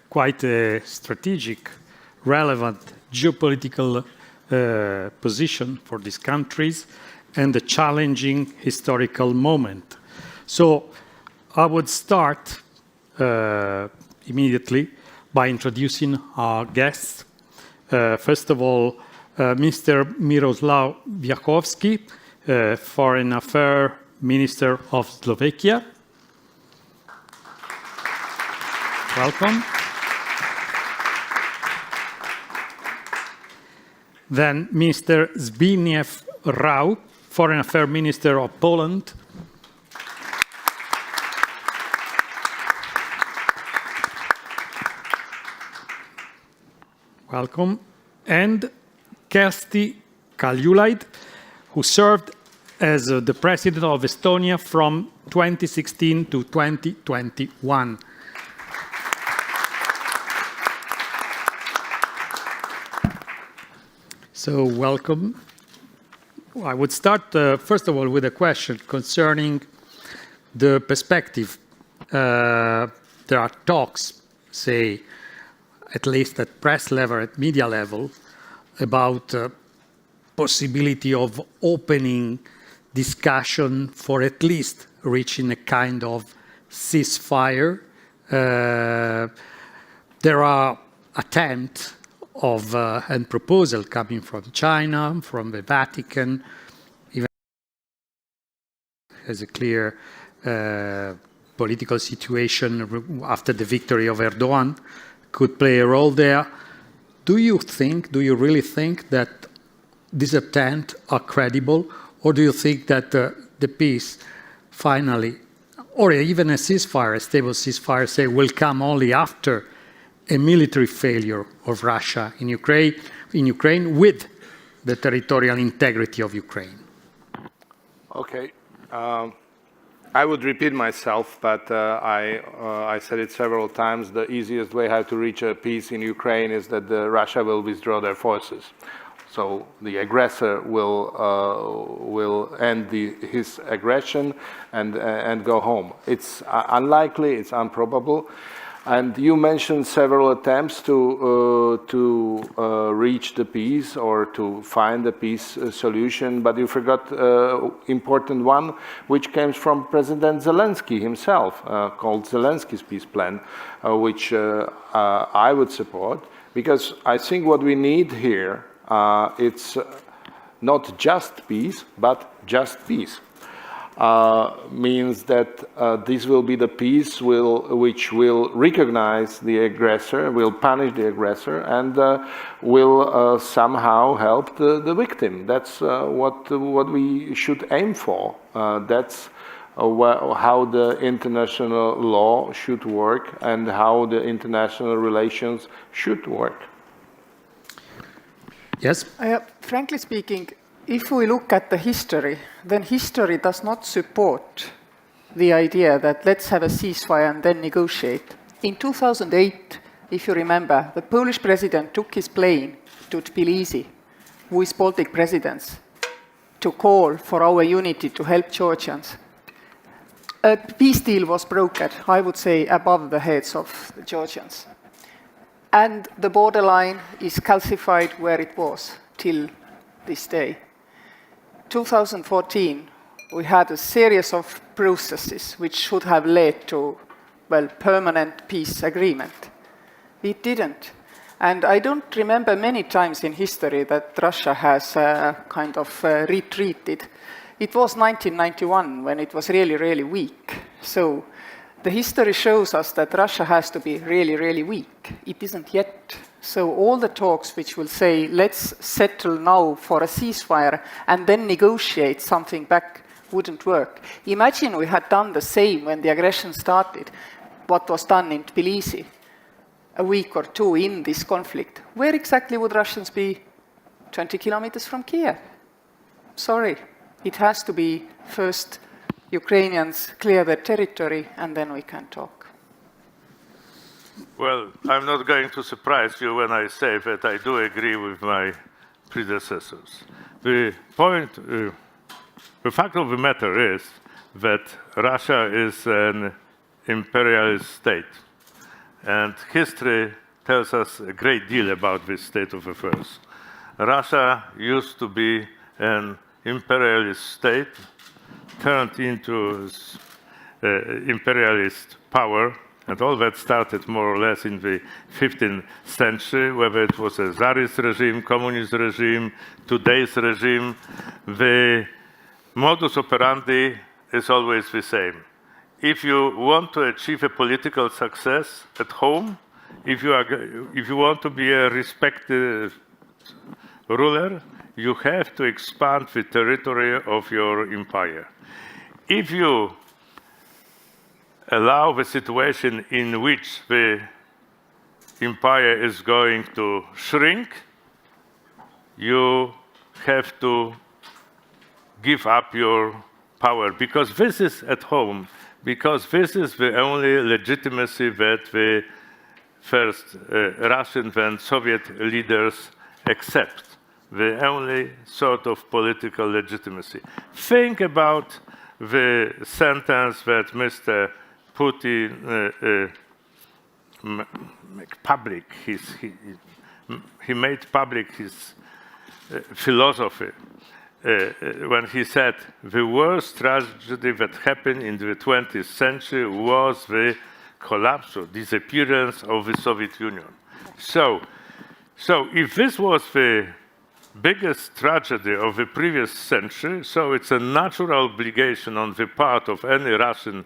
quite a strategic, relevant geopolitical position for these countries and a challenging historical moment. So I would start immediately by introducing our guests. First of all, Mr. Miroslav Wlachovský, Foreign Affairs Minister of Slovakia. Welcome. Then Mr. Zbigniew, Foreign Affairs Minister of Poland. Welcome. And Kersti Kaljulaid, who served as the President of Estonia from 2016 to 2021. So welcome. I would start, first of all, with a question concerning the perspective. There are talks, say, at least at press level, at media level, about possibility of opening discussion for at least reaching a kind of ceasefire. There are attempts of and proposal coming from China, from the Vatican, even has a clear political situation after the victory of Erdogan could play a role there. Do you really think that these attempts are credible, or do you think that the peace finally, or even a ceasefire, a stable ceasefire, say, will come only after a military failure of Russia in Ukraine with the territorial integrity of Ukraine? Okay. I would repeat myself, but I said it several times. The easiest way how to reach a peace in Ukraine is that Russia will withdraw their forces. So the aggressor will end his aggression and go home. It's unlikely, it's improbable. And you mentioned several attempts to reach the peace or to find a peace solution, but you forgot important one, which came from President Zelensky himself, called Zelensky's peace plan, which I would support, because I think what we need here, it's not just peace, but just peace. Means that this will be the peace which will recognize the aggressor, will punish the aggressor, and will somehow help the victim. That's what we should aim for. That's how the international law should work and how the international relations should work. Yes? Frankly speaking, if we look at the history, then history does not support the idea that let's have a ceasefire and then negotiate. In 2008, if you remember, the Polish president took his plane to Tbilisi with Baltic presidents to call for our unity to help Georgians. A peace deal was brokered, I would say, above the heads of the Georgians. And the borderline is calcified where it was till this day. 2014, we had a series of processes which should have led to, well, permanent peace agreement. It didn't. And I don't remember many times in history that Russia has kind of retreated. It was 1991 when it was really, really weak. So the history shows us that Russia has to be really, really weak. It isn't yet. So all the talks which will say, let's settle now for a ceasefire and then negotiate something back wouldn't work. Imagine we had done the same when the aggression started, what was done in Tbilisi a week or two in this conflict. Where exactly would Russians be? 20 kilometers from Kiev. Sorry, it has to be first Ukrainians clear their territory and then we can talk. Well, I'm not going to surprise you when I say that I do agree with my predecessors. The fact of the matter is that Russia is an imperialist state. and history tells us a great deal about this state of affairs. Russia used to be an imperialist state, turned into imperialist power, and all that started more or less in the 15th century, whether it was a Tsarist regime, communist regime, today's regime. The modus operandi is always the same. If you want to achieve a political success at home, if you want to be a respected ruler, you have to expand the territory of your empire. If you allow the situation in which the empire is going to shrink, you have to give up your power, because this is at home, because this is the only legitimacy that the first Russian and Soviet leaders accept, the only sort of political legitimacy. Think about the sentence that Mr. Putin he made public his philosophy when he said the worst tragedy that happened in the 20th century was the collapse or disappearance of the Soviet Union. So if this was the biggest tragedy of the previous century, so it's a natural obligation on the part of any Russian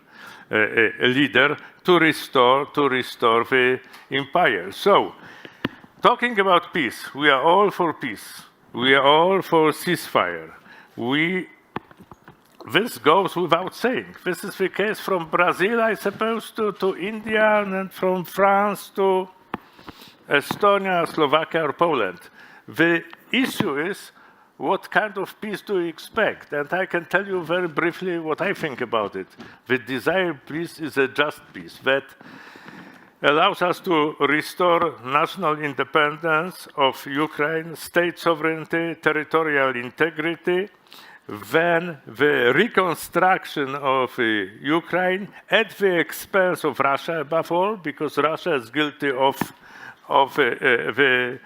leader to restore the empire. So, talking about peace, we are all for peace. We are all for ceasefire. This goes without saying. This is the case from Brazil, I suppose, to India, and from France to Estonia, Slovakia, or Poland. The issue is, what kind of peace do you expect? And I can tell you very briefly what I think about it. The desired peace is a just peace that allows us to restore national independence of Ukraine, state sovereignty, territorial integrity, then the reconstruction of Ukraine at the expense of Russia, above all, because Russia is guilty of the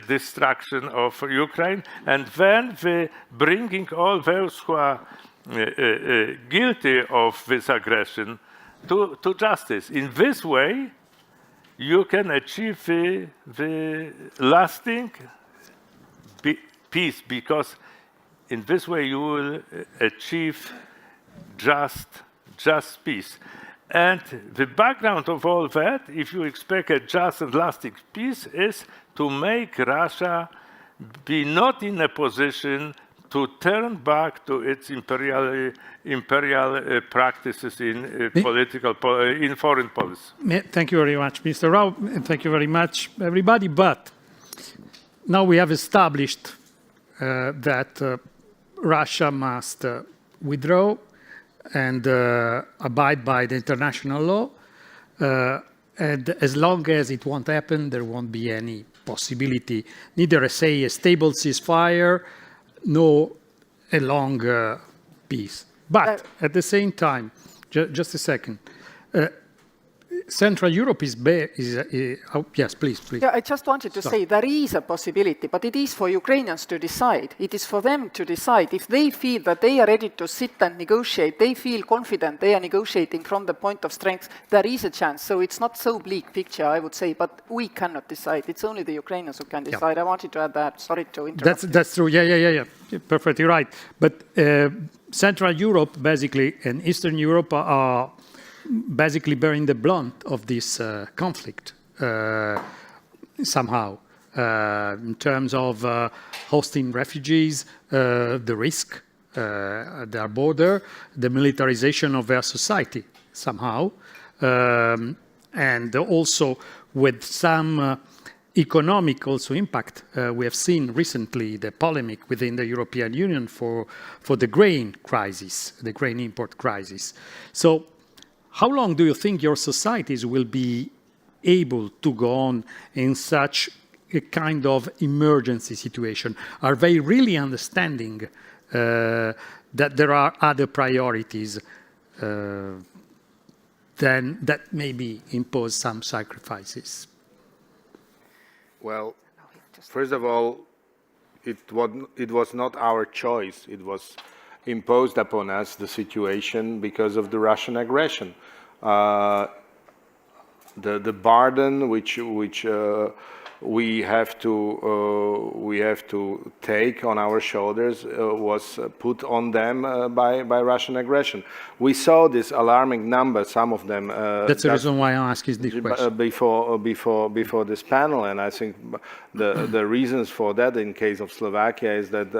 destruction of Ukraine, and then the bringing all those who are guilty of this aggression to justice. In this way, you can achieve the lasting peace, because in this way you will achieve just peace. And the background of all that, if you expect a just and lasting peace, is to make Russia be not in a position to turn back to its imperial practices in in foreign policy. Thank you very much, Mr. Rao, and thank you very much, everybody. But now we have established that Russia must withdraw and abide by the international law. And as long as it won't happen, there won't be any possibility, neither a stable ceasefire, nor a long peace. But at the same time, just a second, Central Europe is yes, please. Yeah, I just wanted to say there is a possibility, but it is for Ukrainians to decide. It is for them to decide. If they feel that they are ready to sit and negotiate, they feel confident they are negotiating from the point of strength, there is a chance. So it's not so bleak picture, I would say, but we cannot decide. It's only the Ukrainians who can decide. Yeah. I wanted to add that. Sorry to interrupt. That's true. Yeah. You're perfectly right. But Central Europe, basically, and Eastern Europe are basically bearing the brunt of this conflict somehow, in terms of hosting refugees, the risk at their border, the militarization of their society somehow, and also with some economic also impact. We have seen recently the polemic within the European Union for the grain crisis, the grain import crisis. So how long do you think your societies will be able to go on in such a kind of emergency situation? Are they really understanding that there are other priorities then that maybe impose some sacrifices? Well, first of all, it was not our choice. It was imposed upon us, the situation, because of the Russian aggression. The burden which we have to take on our shoulders was put on them by Russian aggression. We saw this alarming number. Some of them. That's the reason why I ask this question. Before this panel, and I think the reasons for that in case of Slovakia is that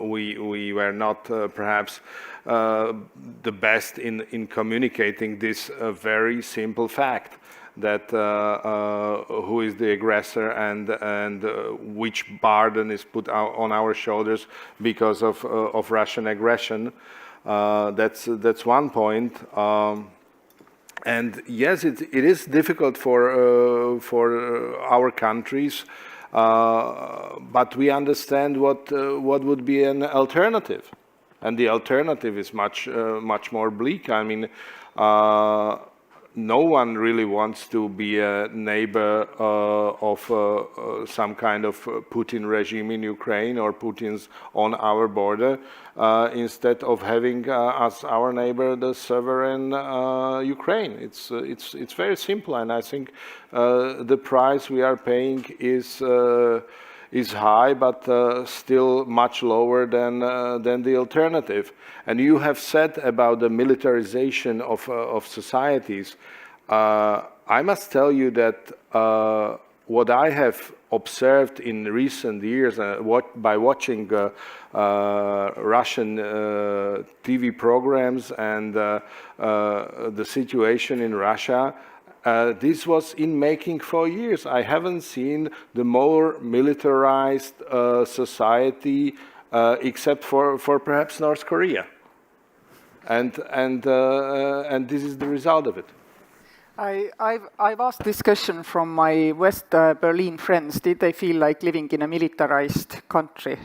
we were not perhaps the best in communicating this very simple fact, that who is the aggressor and which burden is put on our shoulders because of Russian aggression. That's one point. And yes, it is difficult for our countries, but we understand what would be an alternative, and the alternative is much more bleak. I mean, no one really wants to be a neighbor of some kind of Putin regime in Ukraine or Putin's on our border, instead of having as our neighbor the sovereign Ukraine. It's very simple, and I think the price we are paying is high, but still much lower than the alternative. And you have said about the militarization of societies. I must tell you that what I have observed in recent years, by watching Russian TV programs and the situation in Russia, this was in making for years. I haven't seen the more militarized society except for perhaps North Korea, and this is the result of it. I've asked this question from my West Berlin friends. Did they feel like living in a militarized country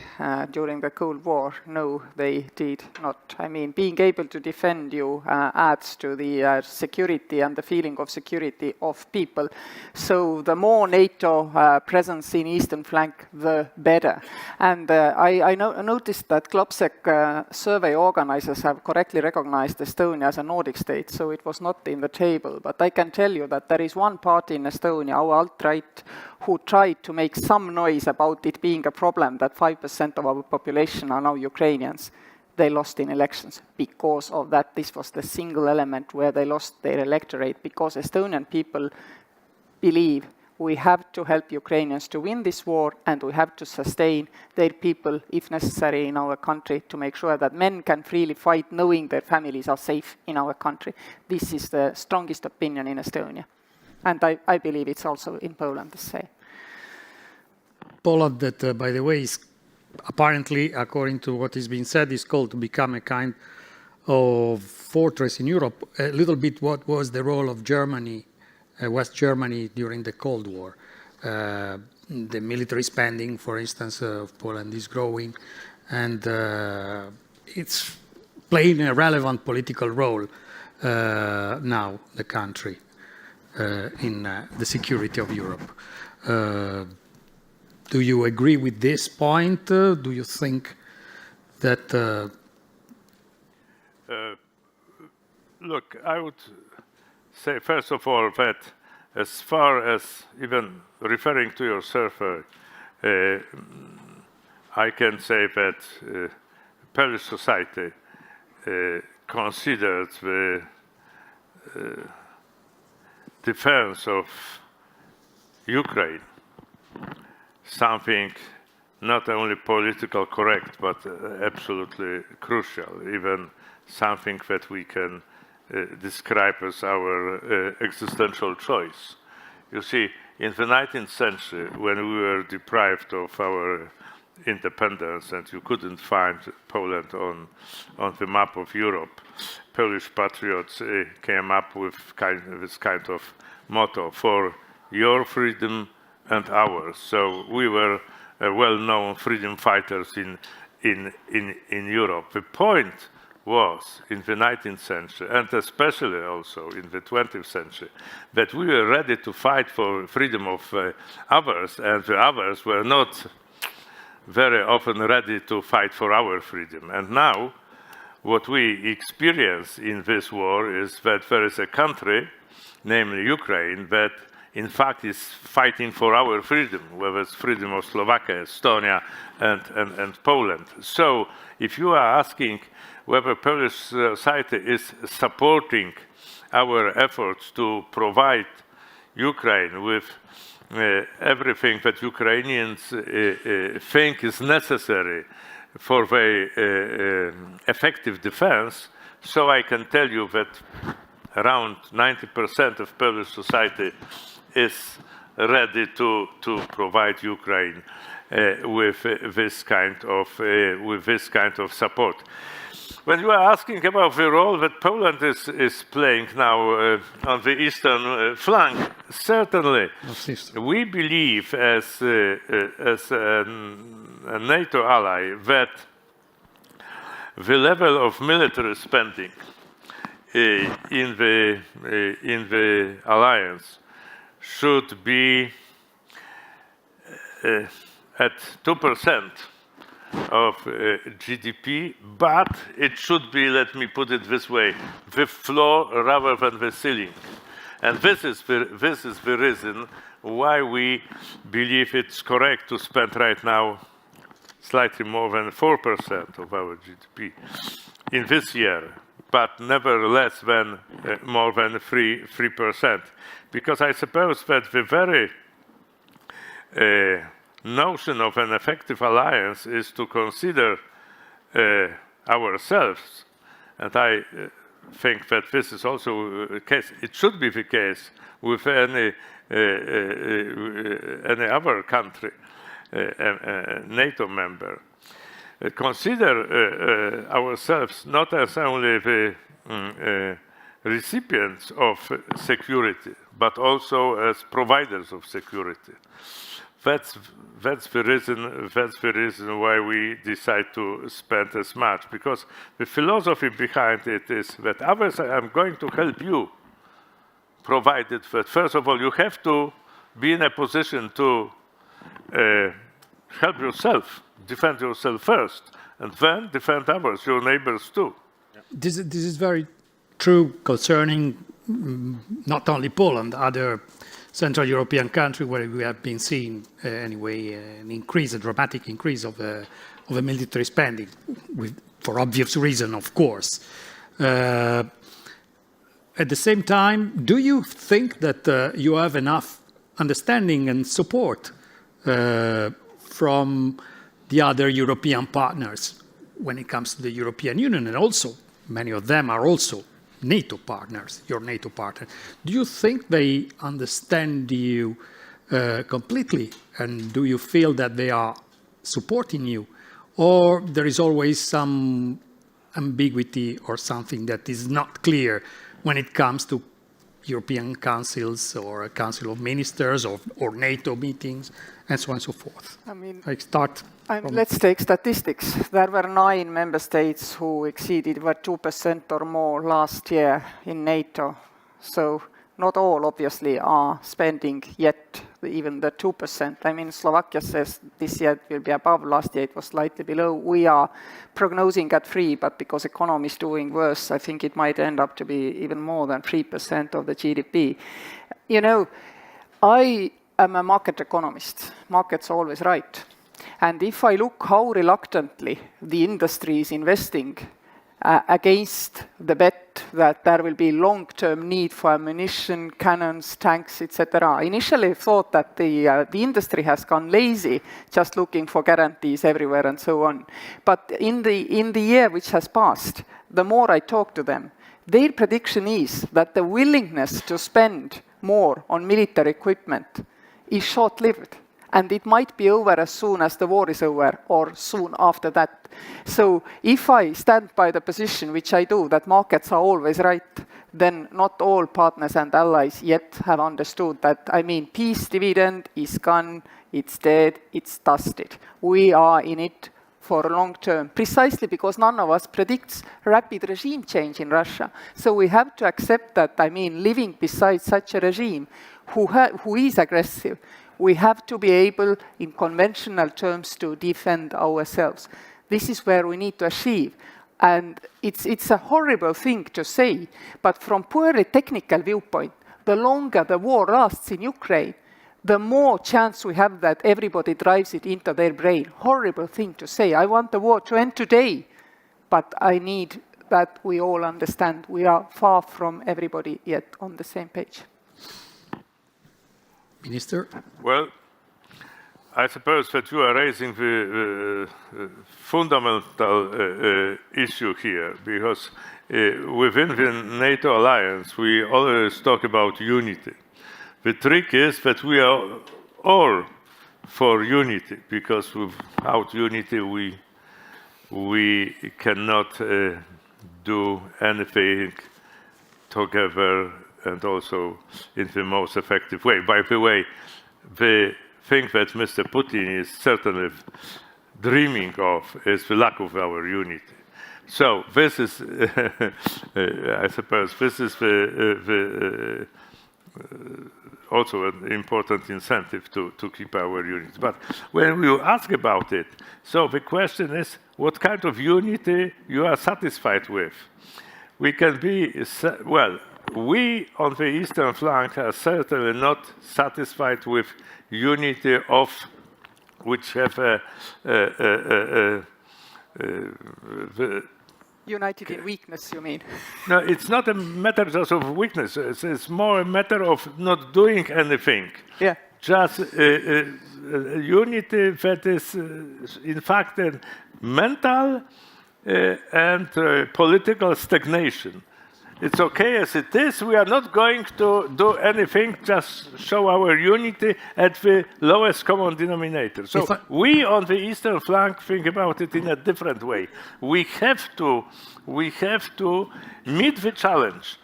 during the Cold War? No, they did not. I mean, being able to defend you adds to the security and the feeling of security of people. So the more NATO presence in eastern flank, the better. And I noticed that GLOBSEC survey organizers have correctly recognized Estonia as a Nordic state, so it was not in the table. But I can tell you that there is one party in Estonia, our alt-right, who tried to make some noise about it being a problem that 5% of our population are now Ukrainians. They lost in elections because of that. This was the single element where they lost their electorate, because Estonian people believe we have to help Ukrainians to win this war, and we have to sustain their people, if necessary, in our country to make sure that men can freely fight knowing their families are safe in our country. This is the strongest opinion in Estonia. And I believe it's also in Poland the same. Poland, that, by the way, is apparently, according to what is being said, is called to become a kind of fortress in Europe. A little bit what was the role of Germany, West Germany during the Cold War. The military spending, for instance, of Poland is growing, and it's playing a relevant political role now, the country, in the security of Europe. Do you agree with this point? Do you think that... Look, I would say, first of all, that as far as even referring to your survey, I can say that Polish society considers the defense of Ukraine something not only politically correct, but absolutely crucial, even something that we can describe as our existential choice. You see, in the 19th century, when we were deprived of our independence and you couldn't find Poland on the map of Europe, Polish patriots came up with this kind of motto, for your freedom and ours. So we were well-known freedom fighters in Europe. The point was in the 19th century, and especially also in the 20th century, that we were ready to fight for freedom of others, and the others were not very often ready to fight for our freedom. And now, what we experience in this war is that there is a country, namely Ukraine, that in fact is fighting for our freedom, whether it's freedom of Slovakia, Estonia, and Poland. So if you are asking whether Polish society is supporting our efforts to provide Ukraine with everything that Ukrainians think is necessary for very effective defense, so I can tell you that around 90% of Polish society is ready to provide Ukraine with this kind of support. When you are asking about the role that Poland is playing now on the eastern flank, certainly we believe as a NATO ally that the level of military spending in the alliance should be at 2% of GDP, but it should be, let me put it this way, the floor rather than the ceiling. And this is the reason why we believe it's correct to spend right now slightly more than 4% of our GDP in this year, but nevertheless more than 3%. Because I suppose that the very notion of an effective alliance is to consider ourselves, and I think that this is also the case. It should be the case with any other country, a NATO member. Consider ourselves not as only the recipients of security, but also as providers of security. That's the reason why we decide to spend as much, because the philosophy behind it is that others are going to help you, provided that first of all you have to be in a position to help yourself, defend yourself first, and then defend others, your neighbors too. This is very true concerning not only Poland, other Central European country where we have been seeing anyway a dramatic increase of military spending, for obvious reason, of course. At the same time, do you think that you have enough understanding and support from the other European partners when it comes to the European Union? And also, many of them are also NATO partners, your NATO partner. Do you think they understand you completely? And do you feel that they are supporting you? Or there is always some ambiguity or something that is not clear when it comes to European councils or a council of ministers or NATO meetings and so on and so forth? I mean, let's take statistics. There were 9 member states who exceeded 2% or more last year in NATO. So not all, obviously, are spending yet even the 2%. I mean, Slovakia says this year it will be above. Last year it was slightly below. We are prognosing at 3%, but because economy is doing worse, I think it might end up to be even more than 3% of the GDP. You know, I am a market economist. Market's always right. And if I look how reluctantly the industry is investing against the bet that there will be long-term need for ammunition, cannons, tanks, etc. Initially, I thought that the industry has gone lazy, just looking for guarantees everywhere and so on. But in the year which has passed, the more I talk to them, their prediction is that the willingness to spend more on military equipment is short-lived. And it might be over as soon as the war is over, or soon after that. So if I stand by the position, which I do, that markets are always right, then not all partners and allies yet have understood that, I mean, peace dividend is gone, it's dead, it's dusted. We are in it for long term, precisely because none of us predicts rapid regime change in Russia. So we have to accept that, I mean, living beside such a regime who is aggressive, we have to be able, in conventional terms, to defend ourselves. This is where we need to achieve. And it's a horrible thing to say, but from purely technical viewpoint, the longer the war lasts in Ukraine, the more chance we have that everybody drives it into their brain. Horrible thing to say. I want the war to end today, but I need that we all understand we are far from everybody yet on the same page. Minister? Well, I suppose that you are raising the fundamental issue here, because within the NATO alliance, we always talk about unity. The trick is that we are all for unity, because without unity we cannot do anything together and also in the most effective way. By the way, the thing that Mr. Putin is certainly dreaming of is the lack of our unity. So this is, I suppose, this is also an important incentive to keep our unity. But when we ask about it, so the question is, what kind of unity you are satisfied with? We can be, well, we on the eastern flank are certainly not satisfied with unity of which have United in weakness, you mean? No, it's not a matter just of weakness. It's more a matter of not doing anything. Yeah. Just unity that is, in fact, a mental and political stagnation. It's okay as it is. We are not going to do anything, just show our unity at the lowest common denominator. So we on the eastern flank think about it in a different way. We have to meet the challenge.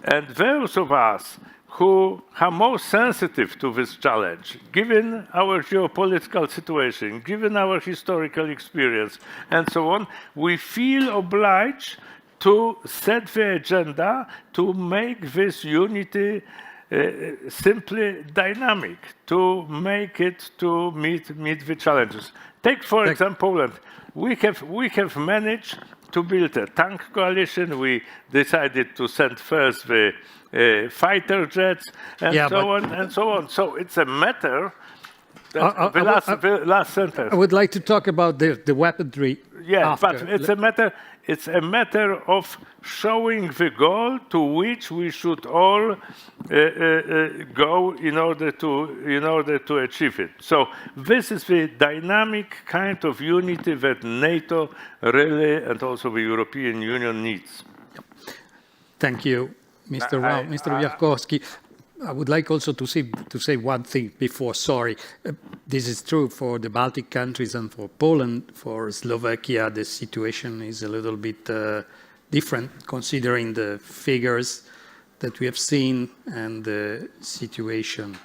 And those of us who are most sensitive to this challenge, given our geopolitical situation, given our historical experience, and so on, we feel obliged to set the agenda to make this unity simply dynamic, to make it to meet the challenges. Take, for example, Poland. We have managed to build a tank coalition. We decided to send first the fighter jets, and so on and so on. So it's a matter. The last sentence. I would like to talk about the weaponry. Yeah, after. but it's a matter of showing the goal to which we should all go in order to achieve it. So this is the dynamic kind of unity that NATO really and also the European Union needs. Thank you, Mr. Wlachovský. I would like also to say one thing before, sorry. This is true for the Baltic countries and for Poland. For Slovakia, the situation is a little bit different, considering the figures that we have seen and the situation,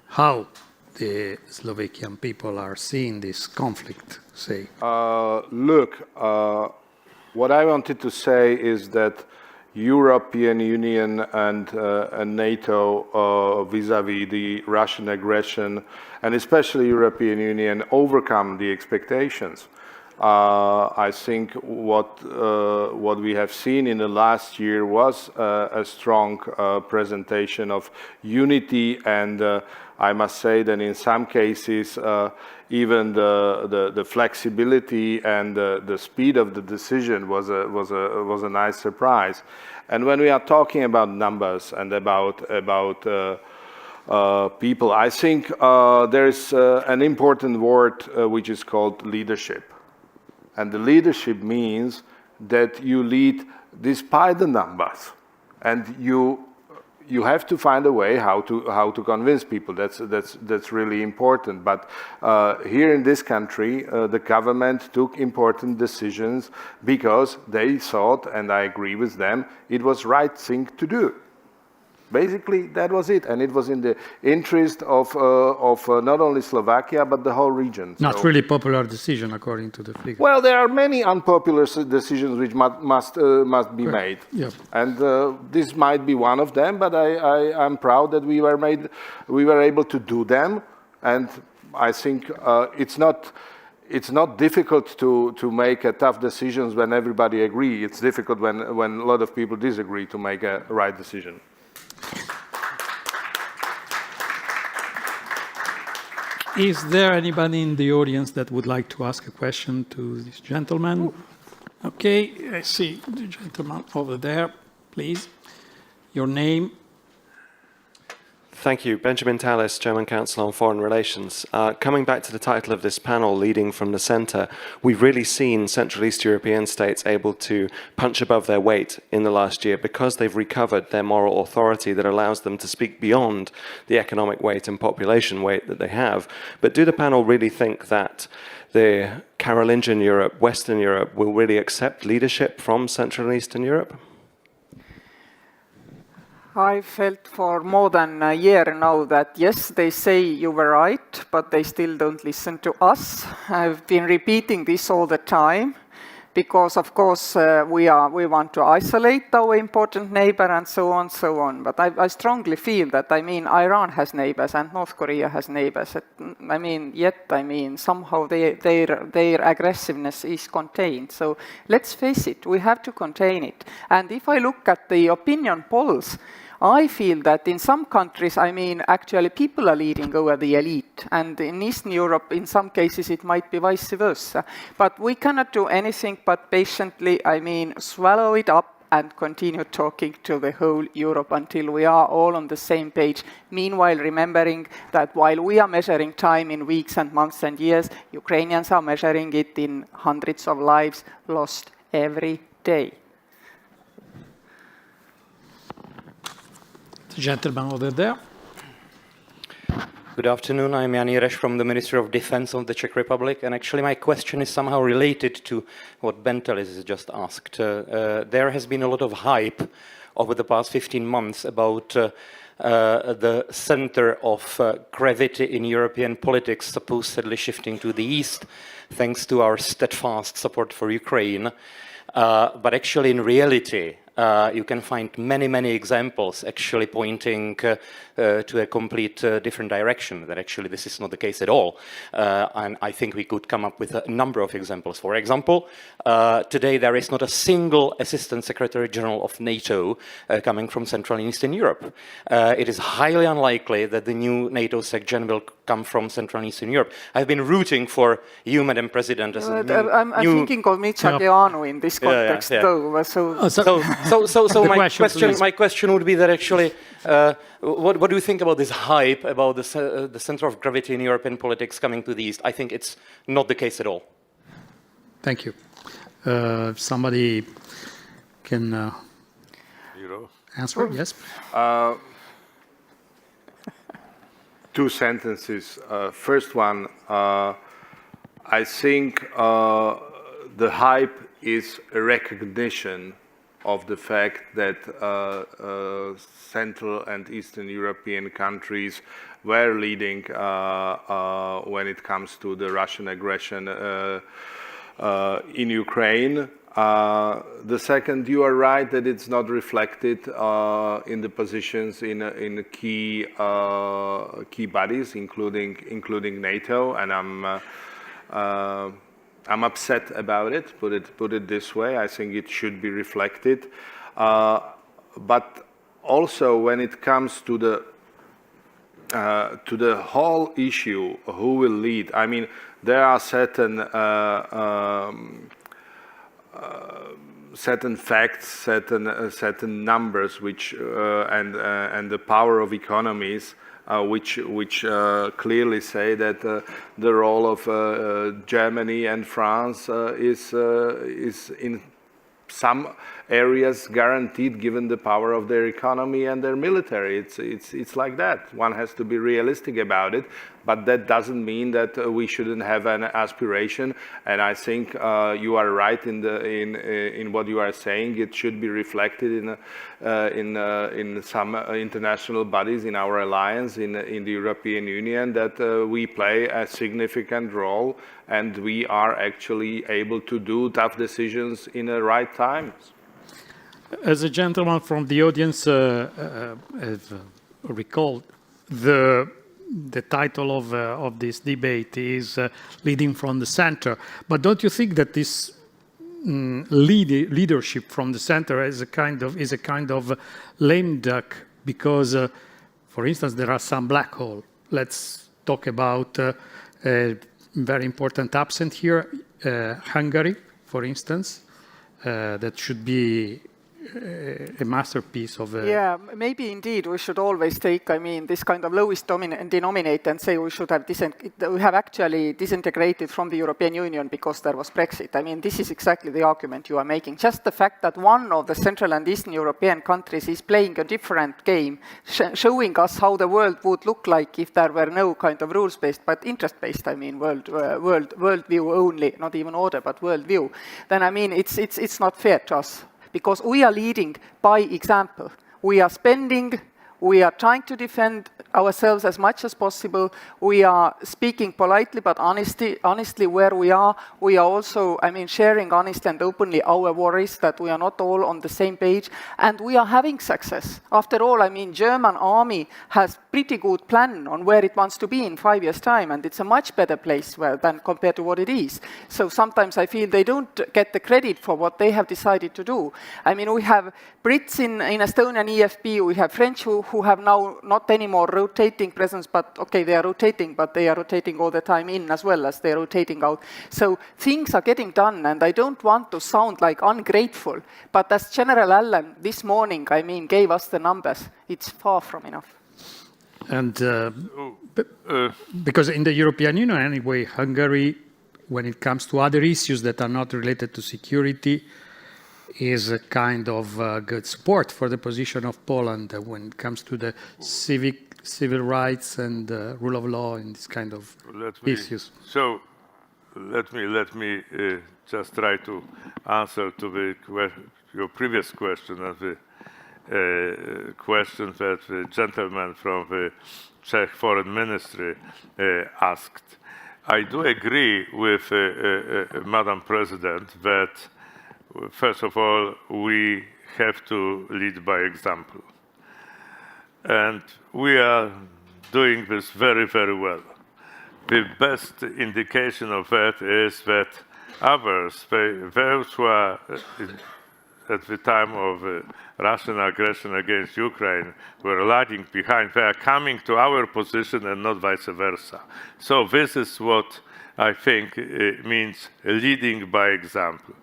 how the Slovakian people are seeing this conflict, say. Look, what I wanted to say is that European Union and NATO vis-à-vis the Russian aggression, and especially European Union, overcome the expectations. I think what we have seen in the last year was a strong presentation of unity, and I must say that in some cases even the flexibility and the speed of the decision was a nice surprise. And when we are talking about numbers and about people, I think there is an important word which is called leadership. And the leadership means that you lead despite the numbers, and you have to find a way how to convince people. That's really important. But here in this country, the government took important decisions because they thought, and I agree with them, it was right thing to do. Basically, that was it, and it was in the interest of not only Slovakia but the whole region. Not really popular decision according to the figure. Well, there are many unpopular decisions which must be made, and this might be one of them. But I'm proud that we were able to do them, and I think it's not difficult to make tough decisions when everybody agrees. It's difficult when a lot of people disagree to make a right decision. Is there anybody in the audience that would like to ask a question to this gentleman? Okay, I see the gentleman over there, please. Your name? Thank you. Benjamin Tallis, German Council on Foreign Relations. Coming back to the title of this panel, Leading from the Centre, we've really seen Central East European states able to punch above their weight in the last year because they've recovered their moral authority that allows them to speak beyond the economic weight and population weight that they have. But do the panel really think that the Carolingian Europe, Western Europe, will really accept leadership from Central and Eastern Europe? I felt for more than a year now that, yes, they say you were right, but they still don't listen to us. I've been repeating this all the time because, of course, we want to isolate our important neighbor and so on. But I strongly feel that, Iran has neighbors and North Korea has neighbors. Somehow their aggressiveness is contained. So let's face it, we have to contain it. And if I look at the opinion polls, I feel that in some countries, actually people are leading over the elite. And in Eastern Europe, in some cases, it might be vice versa. But we cannot do anything but patiently, swallow it up and continue talking to the whole Europe until we are all on the same page. Meanwhile, remembering that while we are measuring time in weeks and months and years, Ukrainians are measuring it in hundreds of lives lost every day. The gentleman over there. Good afternoon. I'm Jan Jireš from the Ministry of Defense of the Czech Republic. And actually, my question is somehow related to what Ben Tallis has just asked. There has been a lot of hype over the past 15 months about the center of gravity in European politics supposedly shifting to the east, thanks to our steadfast support for Ukraine. But actually, in reality, you can find many examples actually pointing to a complete different direction, that actually this is not the case at all. And I think we could come up with a number of examples. For example, today there is not a single Assistant Secretary General of NATO coming from Central and Eastern Europe. It is highly unlikely that the new NATO Sec Gen will come from Central and Eastern Europe. I've been rooting for you, Madam President, as I'm thinking of Mitjagianu in this context, though. So my question would be that actually, what do you think about this hype about the center of gravity in European politics coming to the east? I think it's not the case at all. Thank you. If somebody can answer, yes. Two sentences. First one, I think the hype is a recognition of the fact that Central and Eastern European countries were leading when it comes to the Russian aggression in Ukraine. The second, you are right that it's not reflected in the positions in key bodies, including NATO, and I'm upset about it. Put it this way. I think it should be reflected, but also when it comes to the whole issue, who will lead? I mean, there are certain facts, certain numbers, which and the power of economies, which clearly say that the role of Germany and France is in some areas guaranteed given the power of their economy and their military. It's like that. One has to be realistic about it, but that doesn't mean that we shouldn't have an aspiration. And I think you are right in what you are saying. It should be reflected in some international bodies in our alliance, in the European Union, that we play a significant role and we are actually able to do tough decisions in the right times. As a gentleman from the audience has recalled, the title of this debate is Leading from the Center. But don't you think that this leadership from the center is a kind of lame duck? Because, for instance, there are some black holes. Let's talk about a very important absent here, Hungary, for instance, that should be a masterpiece of a... Yeah, maybe indeed we should always take, I mean, this kind of lowest denominator and say we should have we have actually disintegrated from the European Union because there was Brexit. I mean, this is exactly the argument you are making. Just the fact that one of the Central and Eastern European countries is playing a different game, showing us how the world would look like if there were no kind of rules-based, but interest-based, I mean, world view only, not even order, but world view, then, I mean, it's not fair to us. Because we are leading by example. We are spending, we are trying to defend ourselves as much as possible. We are speaking politely but honestly where we are. We are also, I mean, sharing honestly and openly our worries that we are not all on the same page. And we are having success. After all, I mean, German army has pretty good plan on where it wants to be in 5 years' time, and it's a much better place than compared to what it is. So sometimes I feel they don't get the credit for what they have decided to do. I mean, we have Brits in Estonian EFP, we have French who have now not anymore rotating presence, but okay, they are rotating, but they are rotating all the time in as well as they're rotating out. So things are getting done, and I don't want to sound like ungrateful, but as General Allen this morning, I mean, gave us the numbers, it's far from enough. And because in the European Union anyway, Hungary, when it comes to other issues that are not related to security, is a kind of good support for the position of Poland when it comes to the civil rights and rule of law and this kind of issues. So let me just try to answer to your previous question and the question that the gentleman from the Czech Foreign Ministry asked. I do agree with Madam President that first of all, we have to lead by example. And we are doing this very, very well. The best indication of that is that others, those who are at the time of Russian aggression against Ukraine, were lagging behind. They are coming to our position and not vice versa. So this is what I think means leading by example.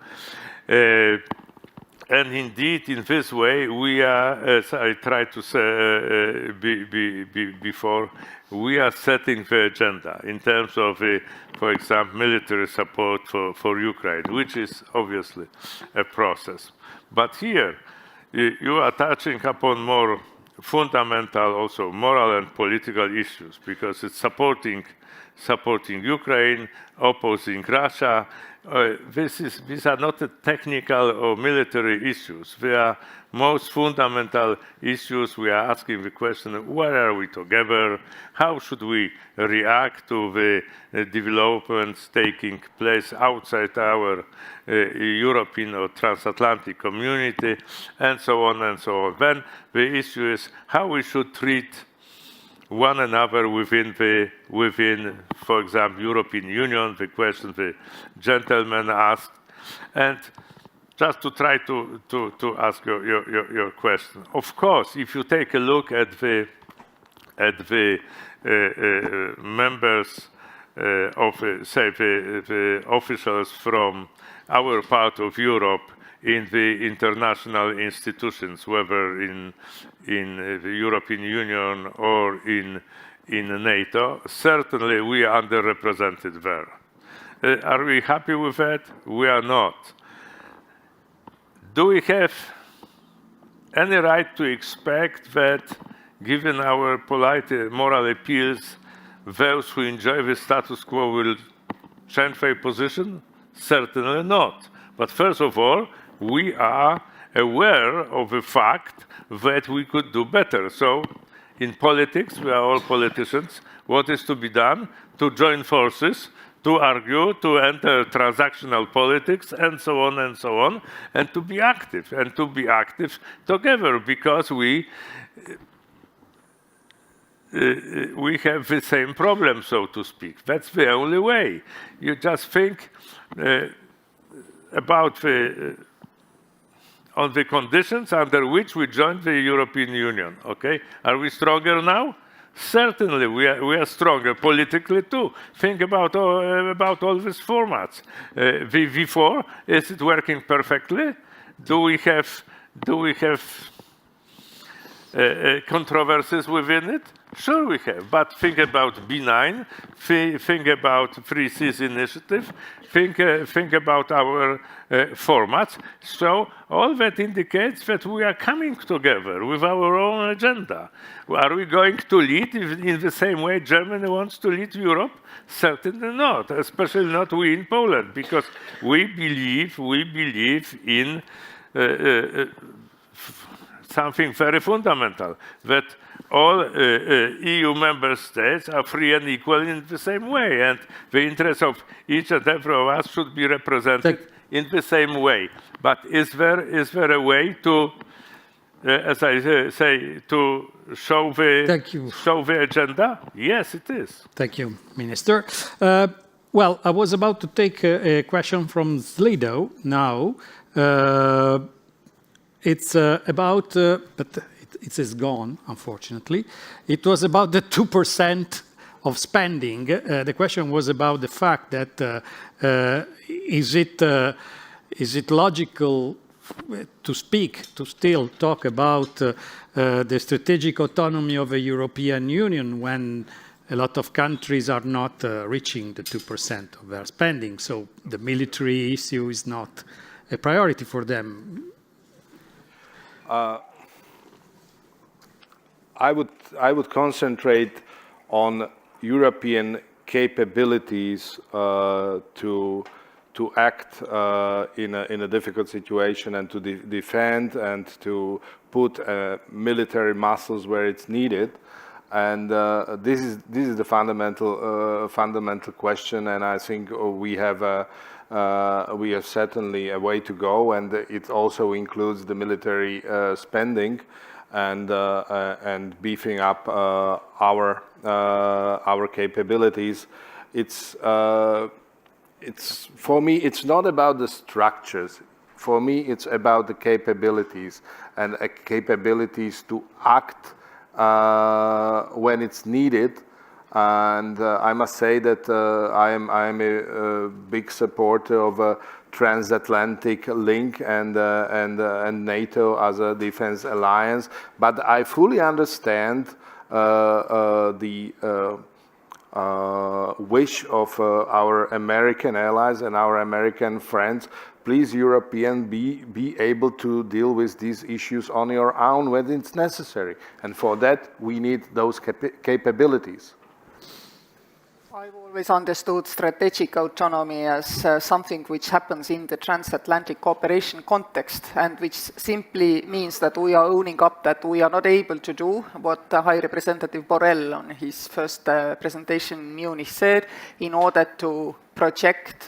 And indeed, in this way, we are, as I tried to say before, we are setting the agenda in terms of, for example, military support for Ukraine, which is obviously a process. But here, you are touching upon more fundamental, also moral and political issues, because it's supporting Ukraine, opposing Russia. These are not technical or military issues. They are most fundamental issues. We are asking the question, where are we together? How should we react to the developments taking place outside our European or transatlantic community, and so on and so on. Then the issue is how we should treat one another within, for example, European Union, the question the gentleman asked. And just to try to ask your question. Of course, if you take a look at the members of, say, the officials from our part of Europe in the international institutions, whether in the European Union or in NATO, certainly we are underrepresented there. Are we happy with that? We are not. do we have any right to expect that, given our polite moral appeals, those who enjoy the status quo will change their position? Certainly not. But first of all, we are aware of the fact that we could do better. So in politics, we are all politicians. What is to be done? To join forces, to argue, to enter transactional politics, and so on, and to be active together, because we have the same problem, so to speak. That's the only way. You just think about on the conditions under which we joined the European Union, okay? Are we stronger now? Certainly, we are stronger politically too. Think about all these formats. V4, is it working perfectly? Do we have controversies within it? Sure we have, but think about B9, think about Free Seas Initiative, think about our formats. So all that indicates that we are coming together with our own agenda. Are we going to lead in the same way Germany wants to lead Europe? Certainly not, especially not we in Poland, because we believe in something very fundamental, that all EU member states are free and equal in the same way, and the interests of each and every of us should be represented in the same way. But is there a way to, as I say, to show the agenda? Yes, it is. Thank you, Minister. Well, I was about to take a question from Slido now. It's about, but it is gone, unfortunately. It was about the 2% of spending. The question was about the fact that is it logical to still talk about the strategic autonomy of the European Union when a lot of countries are not reaching the 2% of their spending? So the military issue is not a priority for them. I would concentrate on European capabilities to act in a difficult situation and to defend and to put military muscles where it's needed. And this is the fundamental question, and I think we have certainly a way to go, and it also includes the military spending and beefing up our capabilities. It's for me, it's not about the structures. For me, it's about the capabilities and capabilities to act when it's needed. And I must say that I am a big supporter of a transatlantic link and NATO as a defense alliance. But I fully understand the wish of our American allies and our American friends. Please, European, be able to deal with these issues on your own when it's necessary. And for that, we need those capabilities. I've always understood strategic autonomy as something which happens in the transatlantic cooperation context, and which simply means that we are owning up that we are not able to do what High Representative Borrell on his first presentation in Munich said, in order to project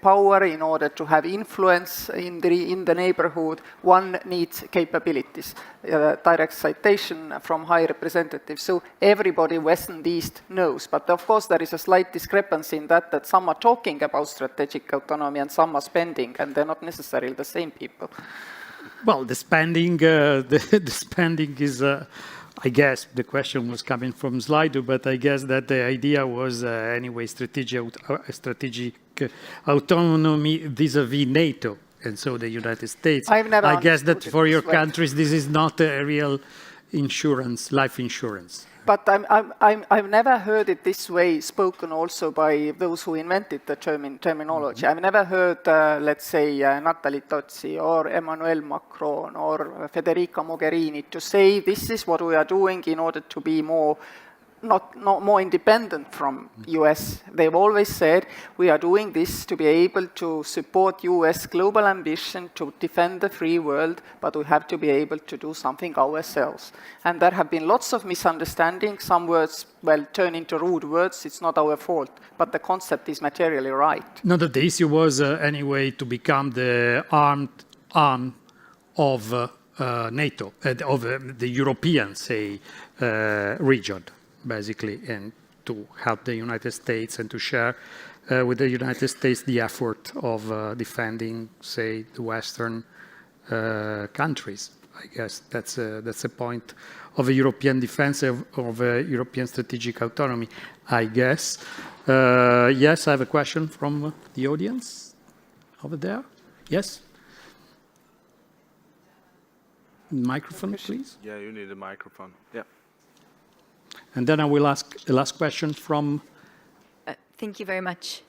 power, in order to have influence in the neighborhood, one needs capabilities. Direct citation from High Representative. So everybody, West and East, knows. But of course, there is a slight discrepancy in that some are talking about strategic autonomy and some are spending, and they're not necessarily the same people. Well, the spending, the spending is. I guess the question was coming from Slido, but I guess that the idea was anyway strategic autonomy vis-a-vis NATO, and so the United States. I guess that for your countries this is not a real insurance, life insurance. But I've never heard it this way spoken also by those who invented the terminology. I've never heard, let's say, Nathalie Tozzi or Emmanuel Macron or Federica Mogherini to say this is what we are doing in order to be more not more independent from US. They've always said we are doing this to be able to support US global ambition to defend the free world, but we have to be able to do something ourselves. And there have been lots of misunderstandings. Some words, well, turn into rude words. It's not our fault, but the concept is materially right. No, the issue was anyway to become the armed arm of NATO, of the European, say, region, basically, and to help the United States and to share with the United States the effort of defending, say, the Western countries. I guess that's a point of a European defense, of a European strategic autonomy, I guess. Yes, I have a question from the audience over there. Yes? Microphone, please. Yeah, you need a microphone. Yeah. And then I will ask the last question from... Thank you very much.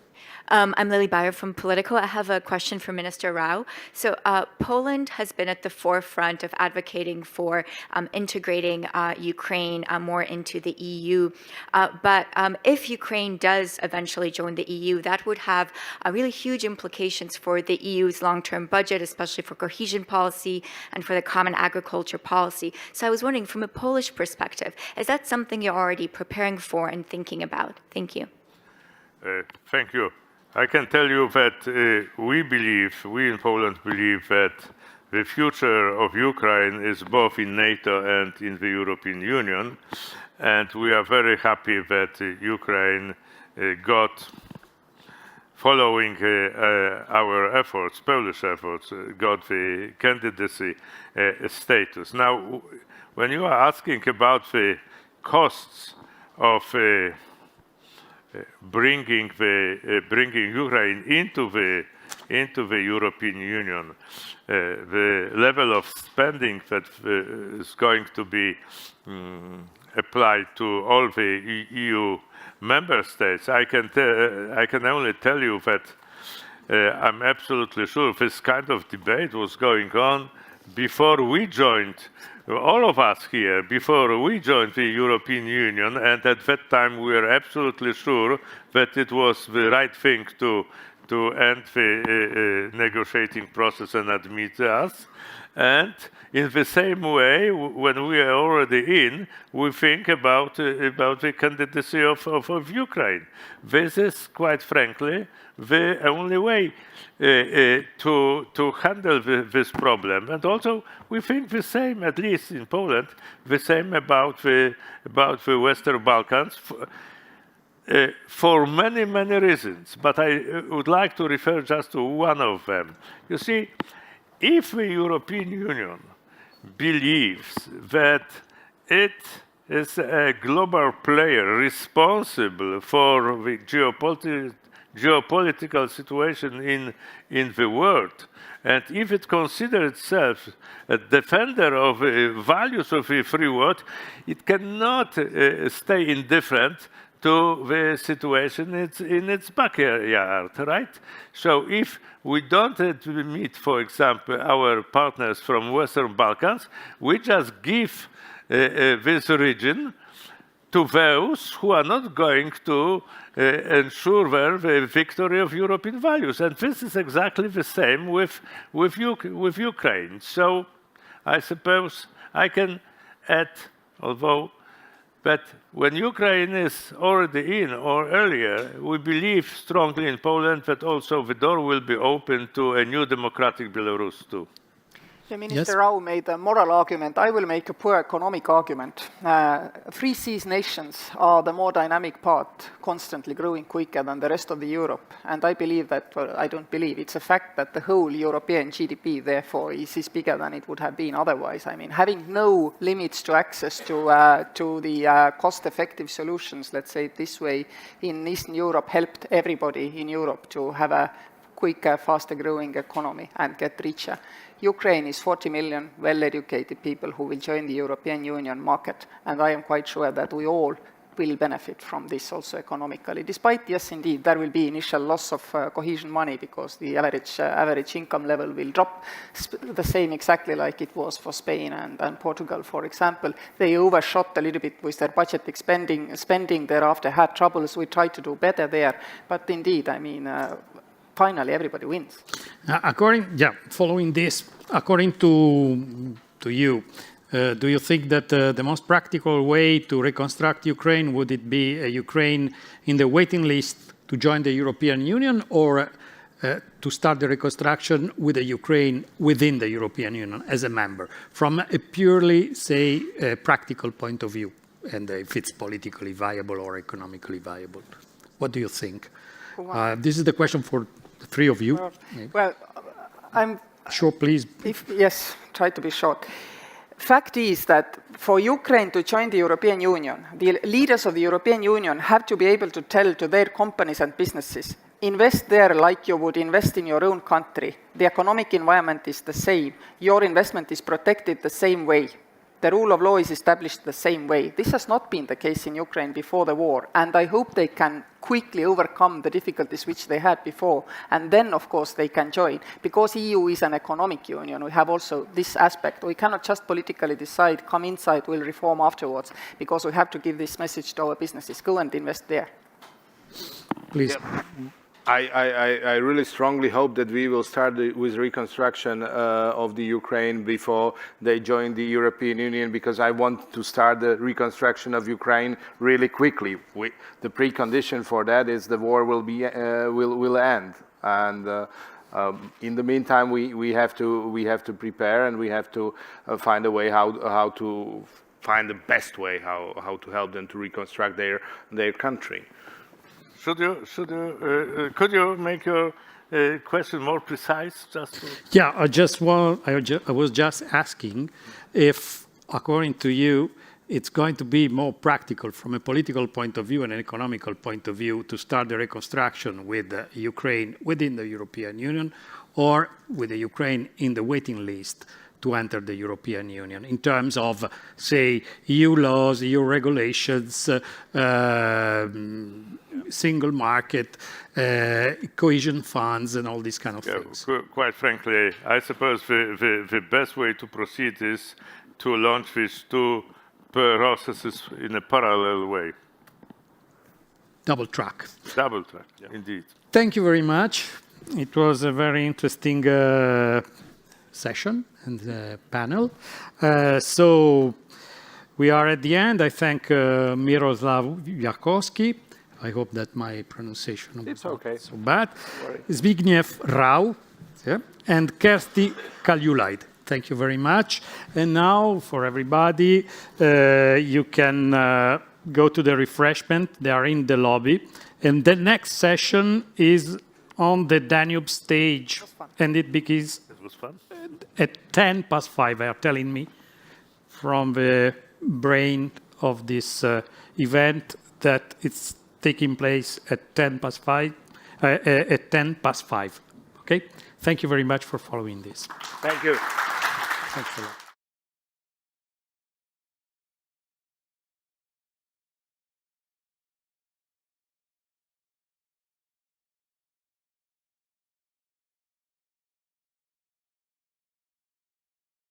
I'm Lily Bayer from Politico. I have a question for Minister Rau. So Poland has been at the forefront of advocating for integrating Ukraine more into the EU. But if Ukraine does eventually join the EU, that would have really huge implications for the EU's long-term budget, especially for cohesion policy and for the common agriculture policy. So I was wondering, from a Polish perspective, is that something you're already preparing for and thinking about? Thank you. Thank you. I can tell you that we in Poland believe that the future of Ukraine is both in NATO and in the European Union. And we are very happy that Ukraine got, following our efforts, Polish efforts, got the candidacy status. Now, when you are asking about the costs of bringing Ukraine into the European Union, the level of spending that is going to be applied to all the EU member states, I can only tell you that I'm absolutely sure this kind of debate was going on before we joined. All of us here, before we joined the European Union, and at that time we were absolutely sure that it was the right thing to end the negotiating process and admit us. And in the same way, when we are already in, we think about the candidacy of Ukraine. This is, quite frankly, the only way to handle this problem. And also, we think the same, at least in Poland, the same about the Western Balkans for many, many reasons. But I would like to refer just to one of them. You see, if the European Union believes that it is a global player responsible for the geopolitical situation in the world, and if it considers itself a defender of the values of the free world, it cannot stay indifferent to the situation in its backyard, right? So if we don't meet, for example, our partners from Western Balkans, we just give this region to those who are not going to ensure the victory of European values. And this is exactly the same with Ukraine. So I suppose I can add, although, that when Ukraine is already in or earlier, we believe strongly in Poland that also the door will be open to a new democratic Belarus too. Yeah, Minister Rau made a moral argument. I will make a poor economic argument. Free seas nations are the more dynamic part, constantly growing quicker than the rest of the Europe. And I believe that, well, I don't believe, it's a fact that the whole European GDP, therefore, is bigger than it would have been otherwise. I mean, having no limits to access to the cost-effective solutions, let's say it this way, in Eastern Europe helped everybody in Europe to have a quicker, faster growing economy and get richer. Ukraine is 40 million well-educated people who will join the European Union market, and I am quite sure that we all will benefit from this also economically. Despite, yes, indeed, there will be initial loss of cohesion money because the average income level will drop, the same exactly like it was for Spain and Portugal, for example. They overshot a little bit with their budget spending thereafter, had troubles. We tried to do better there, but indeed, I mean, finally everybody wins. Following this, according to you, do you think that the most practical way to reconstruct Ukraine, would it be a Ukraine in the waiting list to join the European Union, or to start the reconstruction with a Ukraine within the European Union as a member, from a purely, say, practical point of view, and if it's politically viable or economically viable? What do you think? This is the question for the three of you. Well, I'm... Sure, please. Yes, try to be short. Fact is that for Ukraine to join the European Union, the leaders of the European Union have to be able to tell to their companies and businesses, invest there like you would invest in your own country. The economic environment is the same. Your investment is protected the same way. The rule of law is established the same way. This has not been the case in Ukraine before the war, and I hope they can quickly overcome the difficulties which they had before, and then, of course, they can join. Because EU is an economic union, we have also this aspect. We cannot just politically decide, come inside, we'll reform afterwards, because we have to give this message to our businesses, go and invest there. Please. Yeah. I really strongly hope that we will start with reconstruction of the Ukraine before they join the European Union, because I want to start the reconstruction of Ukraine really quickly. The precondition for that is the war will end, and in the meantime we have to prepare, and we have to find a way how to find the best way how to help them to reconstruct their country. Could you make your question more precise? I was just asking if, according to you, it's going to be more practical from a political point of view and an economical point of view to start the reconstruction with Ukraine within the European Union, or with the Ukraine in the waiting list to enter the European Union, in terms of, say, EU laws, EU regulations, single market, cohesion funds, and all these kind of things. Quite frankly, I suppose the best way to proceed is to launch these two processes in a parallel way. Double track. Double track, yeah. Indeed. Thank you very much. It was a very interesting session and panel. So we are at the end. I thank Miroslav Wlachovský. I hope that my pronunciation was not so bad. Zbigniew and Kersti Kaljulaid. Thank you very much. And now, for everybody, you can go to the refreshment. They are in the lobby. And the next session is on the Danube stage. And it begins at 5:10. They are telling me from the brain of this event that it's taking place at 5:10. At 5:10. Okay? Thank you very much for following this. Thank you. Thanks a lot.